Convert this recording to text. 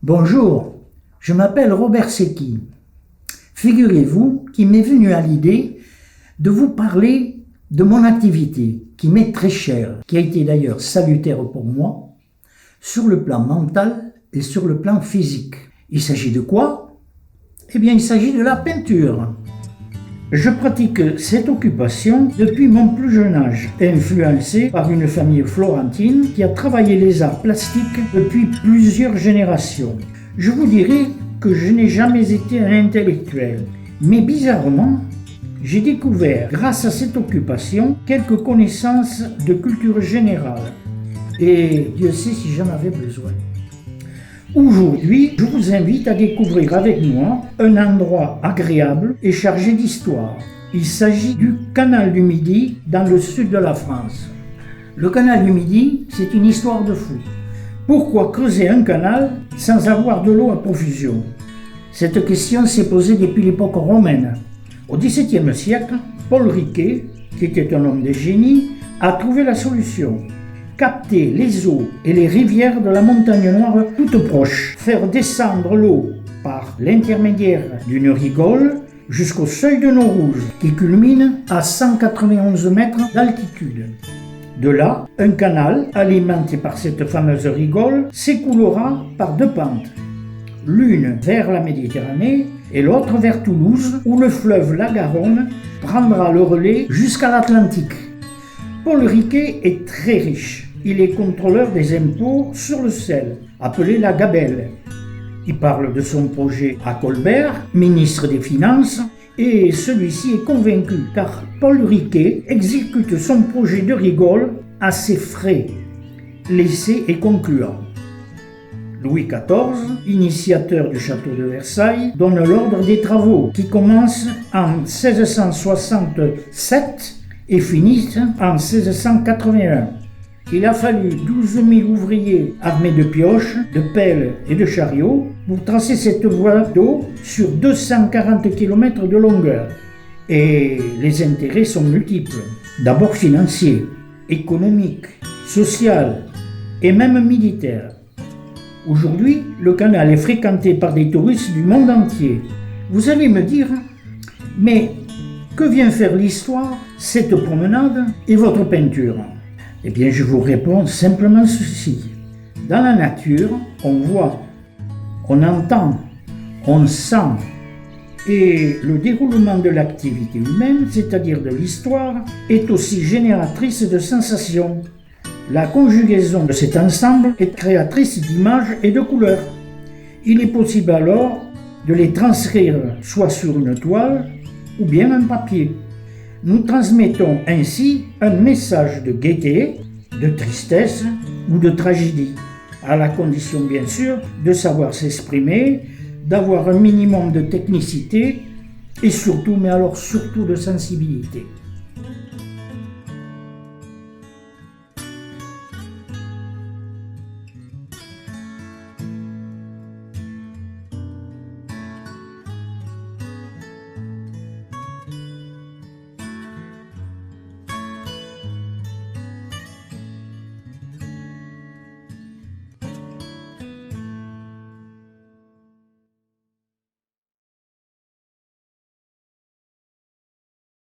Bonjour, je m'appelle Robert Secchi. Figurez-vous qu'il m'est venu à l'idée de vous parler de mon activité qui m'est très chère, qui a été d'ailleurs salutaire pour moi, sur le plan mental et sur le plan physique. Il s'agit de quoi? Eh bien, il s'agit de la peinture. Je pratique cette occupation depuis mon plus jeune âge, influencé par une famille florentine qui a travaillé les arts plastiques depuis plusieurs générations. Je vous dirais que je n'ai jamais été un intellectuel, mais bizarrement, j'ai découvert, grâce à cette occupation, quelques connaissances de culture générale. Et Dieu sait si j'en avais besoin. Aujourd'hui, je vous invite à découvrir avec moi un endroit agréable et chargé d'histoire. Il s'agit du canal du Midi dans le sud de la France. Le canal du Midi, c'est une histoire de fou. Pourquoi creuser un canal sans avoir de l'eau à profusion? Cette question s'est posée depuis l'époque romaine. Au XVIIe siècle, Paul Riquet, qui était un homme de génie, a trouvé la solution. Capter les eaux et les rivières de la montagne Noire toutes proches, faire descendre l'eau par l'intermédiaire d'une rigole jusqu'au seuil de Nord-Rouge qui culmine à 191 mètres d'altitude. De là, un canal alimenté par cette fameuse rigole s'écoulera par deux pentes, l'une vers la Méditerranée et l'autre vers Toulouse où le fleuve la Garonne prendra le relais jusqu'à l'Atlantique. Paul Riquet est très riche. Il est contrôleur des impôts sur le sel, appelé la gabelle. Il parle de son projet à Colbert, ministre des Finances, et celui-ci est convaincu car Paul Riquet exécute son projet de rigole à ses frais, laissés et concluants. Louis XIV, initiateur du château de Versailles, donne l'ordre des travaux qui commencent en 1667 et finissent en 1681. Il a fallu 12 000 ouvriers armés de pioches, de pelles et de chariots pour tracer cette voie d'eau sur 240 km de longueur. Et les intérêts sont multiples. D'abord financiers, économiques, sociaux et même militaires. Aujourd'hui, le canal est fréquenté par des touristes du monde entier. Vous allez me dire, mais que vient faire l'histoire, cette promenade et votre peinture? Eh bien, je vous réponds simplement ceci. Dans la nature, on voit, on entend, on sent. Et le déroulement de l'activité humaine, c'est-à-dire de l'histoire, est aussi génératrice de sensations. La conjugaison de cet ensemble est créatrice d'images et de couleurs. Il est possible alors de les transcrire soit sur une toile ou bien un papier. Nous transmettons ainsi un message de gaieté, de tristesse ou de tragédie, à la condition bien sûr de savoir s'exprimer, d'avoir un minimum de technicité et surtout, mais alors surtout de sensibilité.